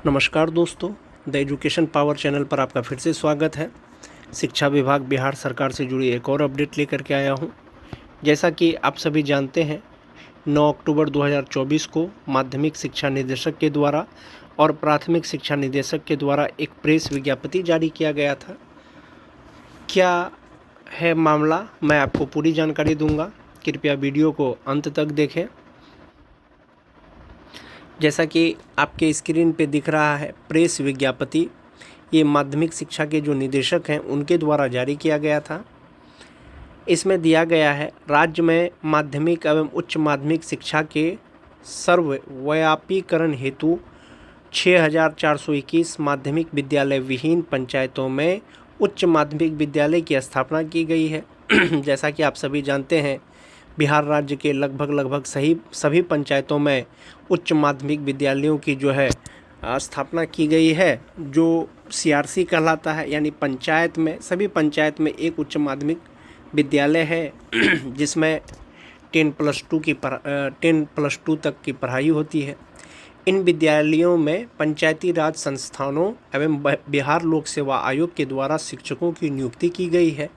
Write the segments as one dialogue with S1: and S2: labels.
S1: नमस्कार दोस्तों, the education power channel पर आपका फिर से स्वागत है। शिक्षा विभाग बिहार सरकार से जुड़ी एक और अपडेट लेकर के आया हूं। जैसा कि आप सभी जानते हैं, 9 अक्टूबर 2024 को माध्यमिक शिक्षा निदेशक के द्वारा और प्राथमिक शिक्षा निदेशक के द्वारा एक प्रेस विज्ञप्ति जारी किया गया था। क्या है मामला, मैं आपको पूरी जानकारी दूंगा। कृपया वीडियो को अंत तक देखें। जैसा कि आपके स्क्रीन पे दिख रहा है प्रेस विज्ञप्ति, ये माध्यमिक शिक्षा के जो निदेशक हैं उनके द्वारा जारी किया गया था। इसमें दिया गया है, राज्य में माध्यमिक एवं उच्च माध्यमिक शिक्षा के सर्वव्यापीकरण हेतु 6421 माध्यमिक विद्यालय विहीन पंचायतों में उच्च माध्यमिक विद्यालय की स्थापना की गई है। जैसा कि आप सभी जानते हैं, बिहार राज्य के लगभग सभी पंचायतों में उच्च माध्यमिक विद्यालयों की जो है स्थापना की गई है, जो सीआरसी कहलाता है। यानी पंचायत में, सभी पंचायत में एक उच्च माध्यमिक विद्यालय है जिसमें 10+2 तक की पढ़ाई होती है। इन विद्यालयों में पंचायती राज संस्थानों एवं बिहार लोक सेवा आयोग के द्वारा शिक्षकों की नियुक्ति की गई है।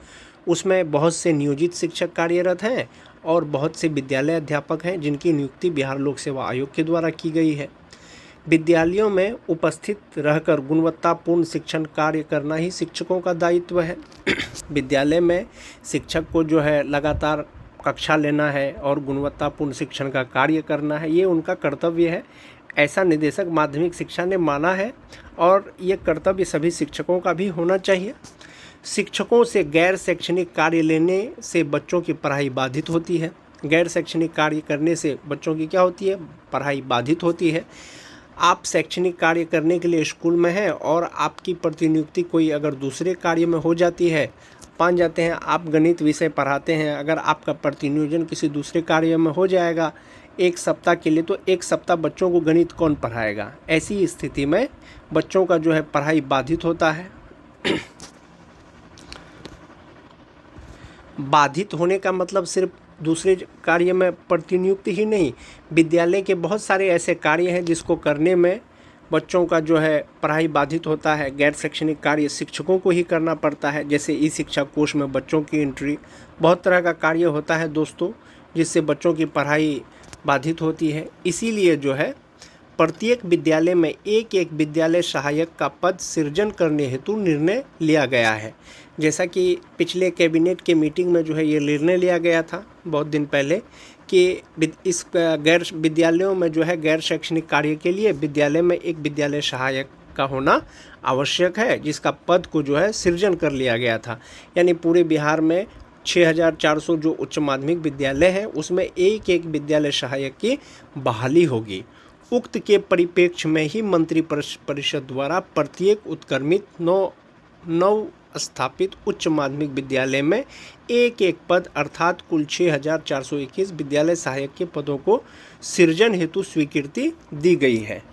S1: उसमें बहुत से नियोजित शिक्षक कार्यरत हैं और बहुत से विद्यालय अध्यापक हैं जिनकी नियुक्ति बिहार लोक सेवा आयोग के द्वारा की गई है। विद्यालयों में उपस्थित रहकर गुणवत्तापूर्ण शिक्षण कार्य करना ही शिक्षकों का दायित्व है। विद्यालय में शिक्षक को जो है लगातार कक्षा लेना है और गुणवत्तापूर्ण शिक्षण का कार्य करना है, ये उनका कर्तव्य है। ऐसा निदेशक माध्यमिक शिक्षा ने माना है और ये कर्तव्य सभी शिक्षकों का भी होना चाहिए। शिक्षकों से गैर शैक्षणिक कार्य लेने से बच्चों की पढ़ाई बाधित होती है। गैर शैक्षणिक कार्य करने से बच्चों की क्या होती है? पढ़ाई बाधित होती है। आप शैक्षणिक कार्य करने के लिए स्कूल में हैं और आपकी प्रतिनियुक्ति कोई अगर दूसरे कार्य में हो जाती है, मान जाते हैं आप गणित विषय पढ़ाते हैं, अगर आपका प्रतिनियोजन किसी दूसरे कार्य में हो जाएगा एक सप्ताह के लिए, तो एक सप्ताह बच्चों को गणित कौन पढ़ाएगा? ऐसी स्थिति में बच्चों का जो है पढ़ाई बाधित होता है। बाधित होने का मतलब सिर्फ दूसरे कार्य में प्रतिनियुक्ति ही नहीं, विद्यालय के बहुत सारे ऐसे कार्य हैं जिसको करने में बच्चों का जो है पढ़ाई बाधित होता है। गैर शैक्षणिक कार्य शिक्षकों को ही करना पड़ता है, जैसे ई शिक्षा कोष में बच्चों की एंट्री, बहुत तरह का कार्य होता है दोस्तों, जिससे बच्चों की पढ़ाई बाधित होती है। इसीलिए जो है प्रत्येक विद्यालय में एक विद्यालय सहायक का पद सृजन करने हेतु निर्णय लिया गया है। जैसा कि पिछले कैबिनेट के मीटिंग में जो है ये निर्णय लिया गया था बहुत दिन पहले कि इस गैर विद्यालयों में जो है गैर शैक्षणिक कार्य के लिए विद्यालय में एक विद्यालय सहायक का होना आवश्यक है, जिसका पद को जो है सृजन कर लिया गया था। यानी पूरे बिहार में 6400 जो उच्च माध्यमिक विद्यालय हैं उसमें एक विद्यालय सहायक की बहाली होगी। उक्त के परिप्रेक्ष्य में ही मंत्री परिषद द्वारा प्रत्येक उत्क्रमित नव स्थापित उच्च माध्यमिक विद्यालय में एक पद अर्थात कुल 6421 विद्यालय सहायक के पदों को सृजन हेतु स्वीकृति दी गई है।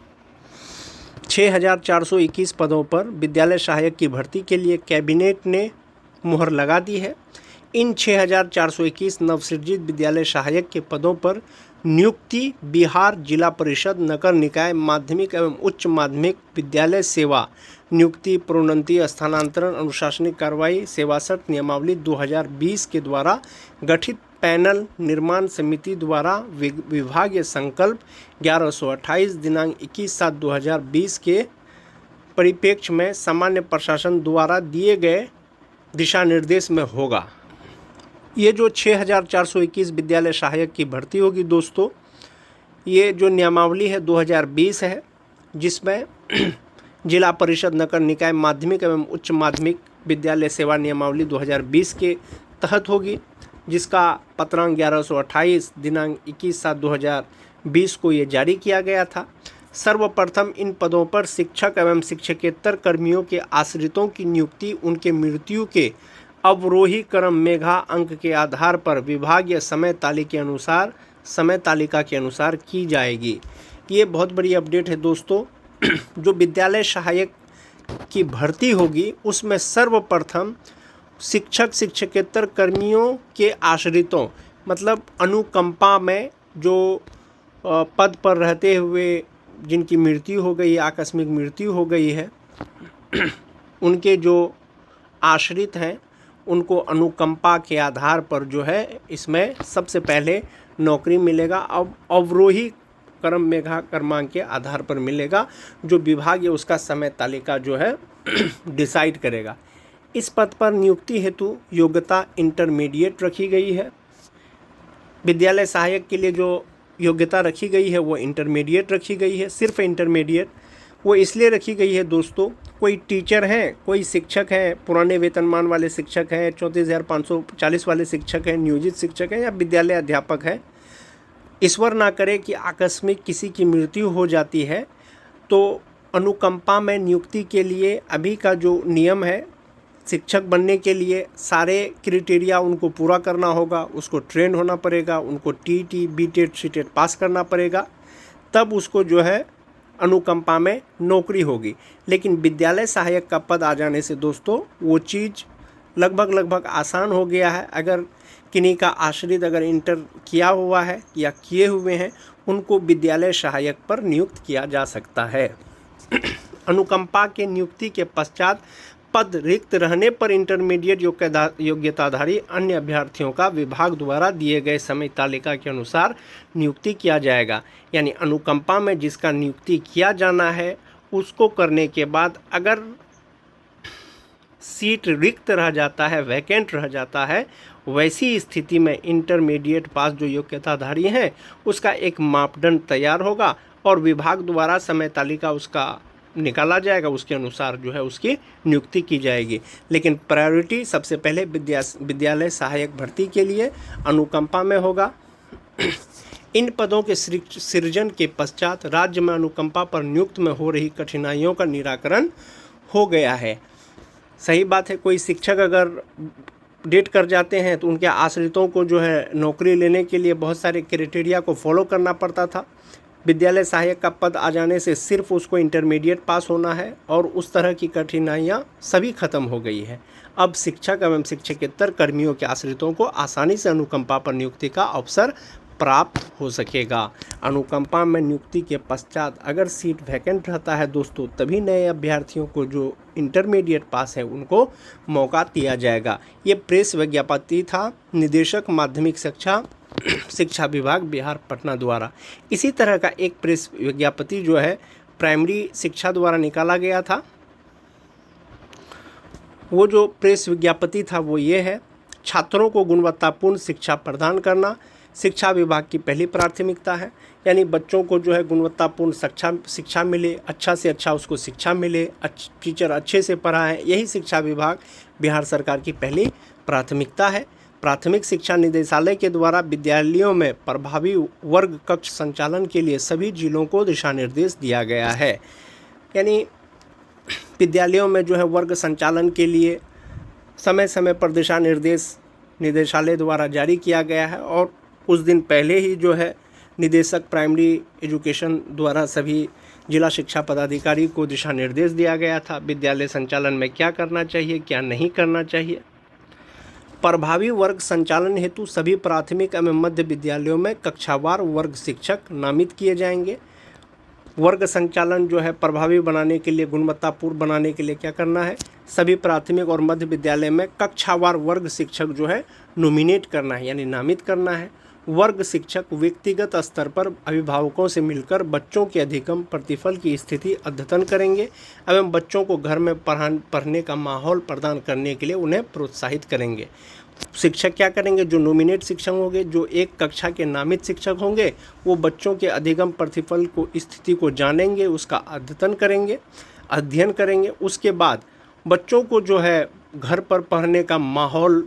S1: 6421 पदों पर विद्यालय सहायक की भर्ती के लिए कैबिनेट ने मुहर लगा दी है। इन 6421 नवसृजित विद्यालय सहायक के पदों पर नियुक्ति बिहार जिला परिषद नगर निकाय माध्यमिक एवं उच्च माध्यमिक विद्यालय सेवा नियुक्ति प्रोन्नति स्थानांतरण अनुशासनिक कार्रवाई सेवासट नियमावली 2020 के द्वारा गठित पैनल निर्माण समिति द्वारा विभागीय संकल्प 1128 दिनांक 21/7/2020 के परिप्रेक्ष्य में सामान्य प्रशासन द्वारा दिए गए दिशा निर्देश में होगा। ये जो 6421 विद्यालय सहायक की भर्ती होगी दोस्तों, ये जो नियमावली है 2020 है, जिसमें जिला परिषद नगर निकाय माध्यमिक एवं उच्च माध्यमिक विद्यालय सेवा नियमावली 2020 के तहत होगी, जिसका पत्रांक 1128 दिनांक 21/7/2020 को ये जारी किया गया था। सर्वप्रथम इन पदों पर शिक्षक एवं शिक्षकेतर कर्मियों के आश्रितों की नियुक्ति उनके मृत्यु के अवरोही क्रम मेघा अंक के आधार पर विभागीय समय तालिका के अनुसार की जाएगी। ये बहुत बड़ी अपडेट है दोस्तों। जो विद्यालय सहायक की भर्ती होगी उसमें सर्वप्रथम शिक्षक शिक्षकेतर कर्मियों के आश्रितों, मतलब अनुकंपा में जो पद पर रहते हुए जिनकी मृत्यु हो गई, आकस्मिक मृत्यु हो गई है, उनके जो आश्रित हैं उनको अनुकंपा के आधार पर जो है इसमें सबसे पहले नौकरी मिलेगा। अब अवरोही क्रम मेघा क्रमांक के आधार पर मिलेगा, जो विभाग है उसका समय तालिका जो है डिसाइड करेगा। इस पद पर नियुक्ति हेतु योग्यता इंटरमीडिएट रखी गई है। विद्यालय सहायक के लिए जो योग्यता रखी गई है वो इंटरमीडिएट रखी गई है, सिर्फ इंटरमीडिएट। वो इसलिए रखी गई है दोस्तों, कोई टीचर हैं, कोई शिक्षक हैं, पुराने वेतनमान वाले शिक्षक हैं, 34,540 वाले शिक्षक हैं, नियोजित शिक्षक हैं या विद्यालय अध्यापक हैं, ईश्वर ना करे कि आकस्मिक किसी की मृत्यु हो जाती है तो अनुकंपा में नियुक्ति के लिए अभी का जो नियम है, शिक्षक बनने के लिए सारे क्राइटेरिया उनको पूरा करना होगा, उसको ट्रेन होना पड़ेगा, उनको टीटी, बीटेट, सीटेट पास करना पड़ेगा, तब उसको जो है अनुकंपा में नौकरी होगी। लेकिन विद्यालय सहायक का पद आ जाने से दोस्तों वो चीज़ लगभग आसान हो गया है। अगर किन्हीं का आश्रित अगर इंटर किया हुआ है या किए हुए हैं, उनको विद्यालय सहायक पर नियुक्त किया जा सकता है। अनुकंपा के नियुक्ति के पश्चात पद रिक्त रहने पर इंटरमीडिएट योग्यताधारी अन्य अभ्यर्थियों का विभाग द्वारा दिए गए समय तालिका के अनुसार नियुक्ति किया जाएगा। यानी अनुकंपा में जिसका नियुक्ति किया जाना है उसको करने के बाद अगर सीट रिक्त रह जाता है, वैकेंट रह जाता है, वैसी स्थिति में इंटरमीडिएट पास जो योग्यताधारी हैं उसका एक मापदंड तैयार होगा और विभाग द्वारा समय तालिका उसका निकाला जाएगा, उसके अनुसार जो है उसकी नियुक्ति की जाएगी। लेकिन प्रायोरिटी सबसे पहले विद्यालय सहायक भर्ती के लिए अनुकंपा में होगा। इन पदों के सृजन के पश्चात राज्य में अनुकंपा पर नियुक्त में हो रही कठिनाइयों का निराकरण हो गया है। सही बात है, कोई शिक्षक अगर डेट कर जाते हैं तो उनके आश्रितों को जो है नौकरी लेने के लिए बहुत सारे क्राइटेरिया को फॉलो करना पड़ता था। विद्यालय सहायक का पद आ जाने से सिर्फ उसको इंटरमीडिएट पास होना है और उस तरह की कठिनाइयाँ सभी खत्म हो गई है। अब शिक्षक एवं शिक्षकेतर कर्मियों के आश्रितों को आसानी से अनुकंपा पर नियुक्ति का अवसर प्राप्त हो सकेगा। अनुकंपा में नियुक्ति के पश्चात अगर सीट वैकेंट रहता है दोस्तों, तभी नए अभ्यर्थियों को जो इंटरमीडिएट पास है उनको मौका दिया जाएगा। ये प्रेस विज्ञप्ति था निदेशक माध्यमिक शिक्षा विभाग बिहार पटना द्वारा। इसी तरह का एक प्रेस विज्ञप्ति जो है प्राइमरी शिक्षा द्वारा निकाला गया था। वो जो प्रेस विज्ञप्ति था वो ये है, छात्रों को गुणवत्तापूर्ण शिक्षा प्रदान करना शिक्षा विभाग की पहली प्राथमिकता है। यानी बच्चों को जो है गुणवत्तापूर्ण शिक्षा मिले, अच्छा से अच्छा उसको शिक्षा मिले, टीचर अच्छे से पढ़ाएं, यही शिक्षा विभाग बिहार सरकार की पहली प्राथमिकता है। प्राथमिक शिक्षा निदेशालय के द्वारा विद्यालयों में प्रभावी वर्ग कक्ष संचालन के लिए सभी जिलों को दिशा निर्देश दिया गया है। यानी विद्यालयों में जो है वर्ग संचालन के लिए समय समय पर दिशा निर्देश निदेशालय द्वारा जारी किया गया है और कुछ दिन पहले ही जो है निदेशक प्राइमरी एजुकेशन द्वारा सभी जिला शिक्षा पदाधिकारी को दिशा निर्देश दिया गया था विद्यालय संचालन में क्या करना चाहिए, क्या नहीं करना चाहिए। प्रभावी वर्ग संचालन हेतु सभी प्राथमिक एवं मध्य विद्यालयों में कक्षावार वर्ग शिक्षक नामित किए जाएंगे। वर्ग संचालन जो है प्रभावी बनाने के लिए, गुणवत्तापूर्ण बनाने के लिए क्या करना है, सभी प्राथमिक और मध्य विद्यालय में कक्षावार वर्ग शिक्षक जो है नॉमिनेट करना है, यानी नामित करना है। वर्ग शिक्षक व्यक्तिगत स्तर पर अभिभावकों से मिलकर बच्चों के अधिगम प्रतिफल की स्थिति अद्यतन करेंगे एवं बच्चों को घर में पढ़ने का माहौल प्रदान करने के लिए उन्हें प्रोत्साहित करेंगे। शिक्षक क्या करेंगे, जो नॉमिनेट शिक्षक होंगे, जो एक कक्षा के नामित शिक्षक होंगे, वो बच्चों के अधिगम प्रतिफल को स्थिति को जानेंगे, उसका अद्यतन करेंगे, अध्ययन करेंगे। उसके बाद बच्चों को जो है घर पर पढ़ने का माहौल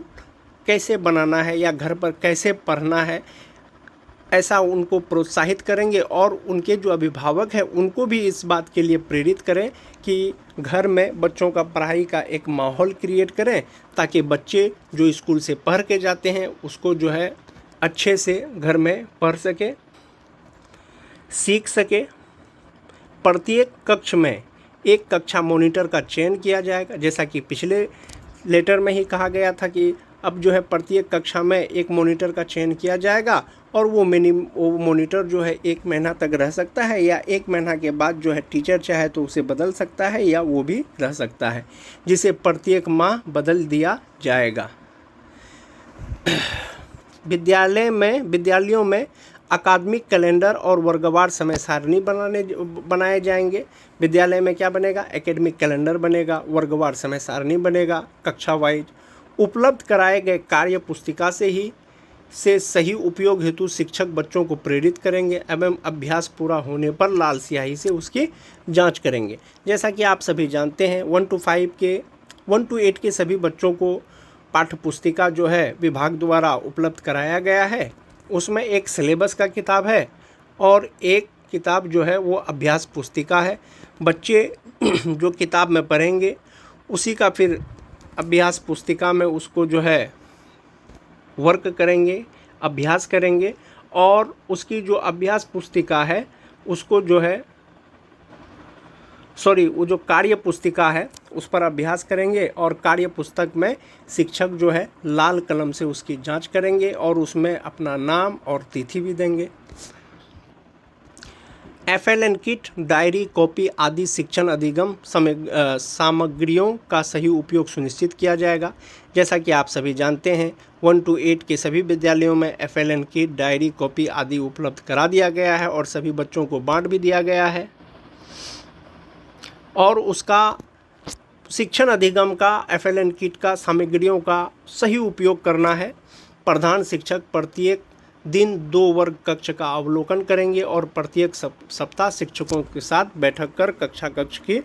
S1: कैसे बनाना है या घर पर कैसे पढ़ना है, ऐसा उनको प्रोत्साहित करेंगे और उनके जो अभिभावक हैं उनको भी इस बात के लिए प्रेरित करें कि घर में बच्चों का पढ़ाई का एक माहौल क्रिएट करें ताकि बच्चे जो स्कूल से पढ़ के जाते हैं उसको जो है अच्छे से घर में पढ़ सके, सीख सके। प्रत्येक कक्ष में एक कक्षा मॉनिटर का चयन किया जाएगा, जैसा कि पिछले लेटर में ही कहा गया था कि अब जो है प्रत्येक कक्षा में एक मॉनिटर का चयन किया जाएगा और वो मॉनिटर जो है 1 महीना तक रह सकता है, या 1 महीना के बाद जो है टीचर चाहे तो उसे बदल सकता है या वो भी रह सकता है, जिसे प्रत्येक माह बदल दिया जाएगा। विद्यालयों में अकादमिक कैलेंडर और वर्गवार समय सारणी बनाए जाएंगे। विद्यालय में क्या बनेगा? एकेडमिक कैलेंडर बनेगा, वर्गवार समय सारणी बनेगा, कक्षा वाइज उपलब्ध कराए गए कार्य पुस्तिका से सही उपयोग हेतु शिक्षक बच्चों को प्रेरित करेंगे एवं अभ्यास पूरा होने पर लाल स्याही से उसकी जांच करेंगे। जैसा कि आप सभी जानते हैं 1 to 8 के सभी बच्चों को पाठ्य पुस्तिका जो है विभाग द्वारा उपलब्ध कराया गया है। उसमें एक सिलेबस का किताब है और एक किताब जो है वो अभ्यास पुस्तिका है। बच्चे जो किताब में पढ़ेंगे उसी का फिर अभ्यास पुस्तिका में उसको जो है वर्क करेंगे, अभ्यास करेंगे, और उसकी जो अभ्यास पुस्तिका है उसको जो है वो जो कार्य पुस्तिका है उस पर अभ्यास करेंगे, और कार्य पुस्तक में शिक्षक जो है लाल कलम से उसकी जांच करेंगे और उसमें अपना नाम और तिथि भी देंगे। FLN किट, डायरी, कॉपी आदि शिक्षण अधिगम सामग्रियों का सही उपयोग सुनिश्चित किया जाएगा। जैसा कि आप सभी जानते हैं 1 to 8 के सभी विद्यालयों में FLN किट, डायरी, कॉपी आदि उपलब्ध करा दिया गया है और सभी बच्चों को बांट भी दिया गया है। और उसका शिक्षण अधिगम का FLN किट का सामग्रियों का सही उपयोग करना है। प्रधान शिक्षक प्रत्येक दिन 2 वर्ग कक्ष का अवलोकन करेंगे और प्रत्येक सप्ताह शिक्षकों के साथ बैठक कर कक्षा कक्ष की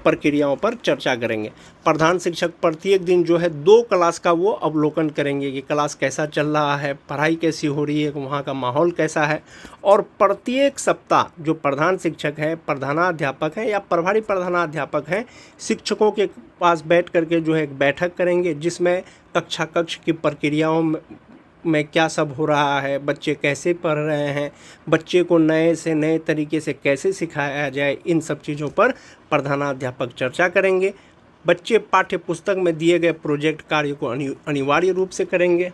S1: प्रक्रियाओं पर चर्चा करेंगे। प्रधान शिक्षक प्रत्येक दिन जो है 2 क्लास का वो अवलोकन करेंगे कि क्लास कैसा चल रहा है, पढ़ाई कैसी हो रही है, वहाँ का माहौल कैसा है। और प्रत्येक सप्ताह जो प्रधान शिक्षक है, प्रधानाध्यापक है या प्रभारी प्रधानाध्यापक हैं, शिक्षकों के पास बैठ करके जो है एक बैठक करेंगे जिसमें कक्षा कक्ष की प्रक्रियाओं में क्या सब हो रहा है, बच्चे कैसे पढ़ रहे हैं, बच्चे को नए से नए तरीके से कैसे सिखाया जाए, इन सब चीज़ों पर प्रधानाध्यापक चर्चा करेंगे। बच्चे पाठ्य पुस्तक में दिए गए प्रोजेक्ट कार्य को अनिवार्य रूप से करेंगे।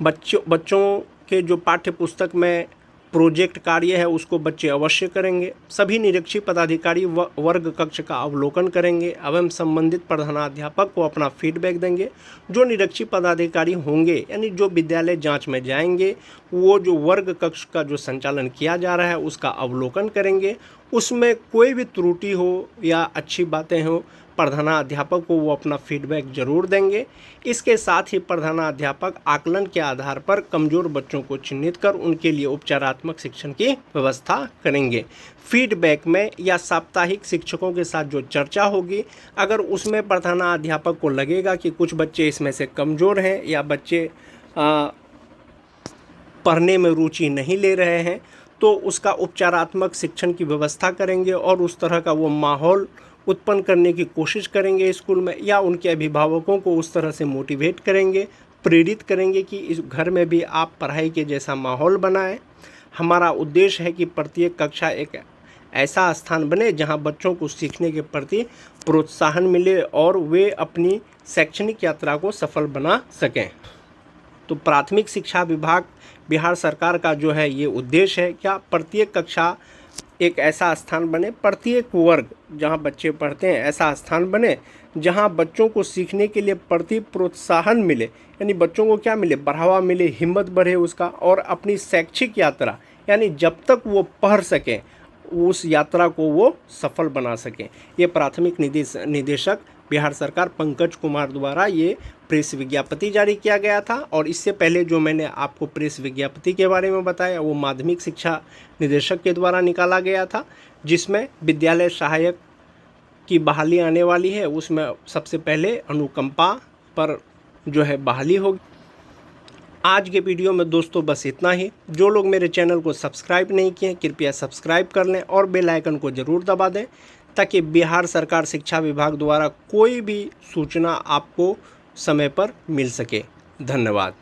S1: बच्चों के जो पाठ्य पुस्तक में प्रोजेक्ट कार्य है उसको बच्चे अवश्य करेंगे। सभी निरीक्षी पदाधिकारी वर्ग कक्ष का अवलोकन करेंगे एवं संबंधित प्रधानाध्यापक को अपना फीडबैक देंगे। जो निरीक्षी पदाधिकारी होंगे यानी जो विद्यालय जांच में जाएंगे वो जो वर्ग कक्ष का जो संचालन किया जा रहा है उसका अवलोकन करेंगे। उसमें कोई भी त्रुटि हो या अच्छी बातें हो प्रधानाध्यापक को वो अपना फीडबैक जरूर देंगे। इसके साथ ही प्रधानाध्यापक आकलन के आधार पर कमज़ोर बच्चों को चिन्हित कर उनके लिए उपचारात्मक शिक्षण की व्यवस्था करेंगे। फीडबैक में या साप्ताहिक शिक्षकों के साथ जो चर्चा होगी, अगर उसमें प्रधानाध्यापक को लगेगा कि कुछ बच्चे इसमें से कमज़ोर हैं या बच्चे पढ़ने में रुचि नहीं ले रहे हैं तो उसका उपचारात्मक शिक्षण की व्यवस्था करेंगे और उस तरह का वो माहौल उत्पन्न करने की कोशिश करेंगे स्कूल में, या उनके अभिभावकों को उस तरह से मोटिवेट करेंगे, प्रेरित करेंगे कि इस घर में भी आप पढ़ाई के जैसा माहौल बनाएं। हमारा उद्देश्य है कि प्रत्येक कक्षा एक ऐसा स्थान बने जहां बच्चों को सीखने के प्रति प्रोत्साहन मिले और वे अपनी शैक्षणिक यात्रा को सफल बना सकें। तो प्राथमिक शिक्षा विभाग बिहार सरकार का जो है ये उद्देश्य है क्या प्रत्येक कक्षा एक ऐसा स्थान बने, प्रत्येक वर्ग जहां बच्चे पढ़ते हैं ऐसा स्थान बने जहां बच्चों को सीखने के लिए प्रति प्रोत्साहन मिले, यानी बच्चों को क्या मिले, बढ़ावा मिले, हिम्मत बढ़े उसका, और अपनी शैक्षिक यात्रा यानी जब तक वो पढ़ सकें उस यात्रा को वो सफल बना सकें। ये प्राथमिक निदेशक बिहार सरकार पंकज कुमार द्वारा ये प्रेस विज्ञप्ति जारी किया गया था। और इससे पहले जो मैंने आपको प्रेस विज्ञप्ति के बारे में बताया वो माध्यमिक शिक्षा निदेशक के द्वारा निकाला गया था, जिसमें विद्यालय सहायक की बहाली आने वाली है। उसमें सबसे पहले अनुकंपा पर जो है बहाली होगी। आज के वीडियो में दोस्तों बस इतना ही। जो लोग मेरे चैनल को सब्सक्राइब नहीं किए हैं कृपया सब्सक्राइब कर लें और बेल आइकन को ज़रूर दबा दें ताकि बिहार सरकार शिक्षा विभाग द्वारा कोई भी सूचना आपको समय पर मिल सके। धन्यवाद।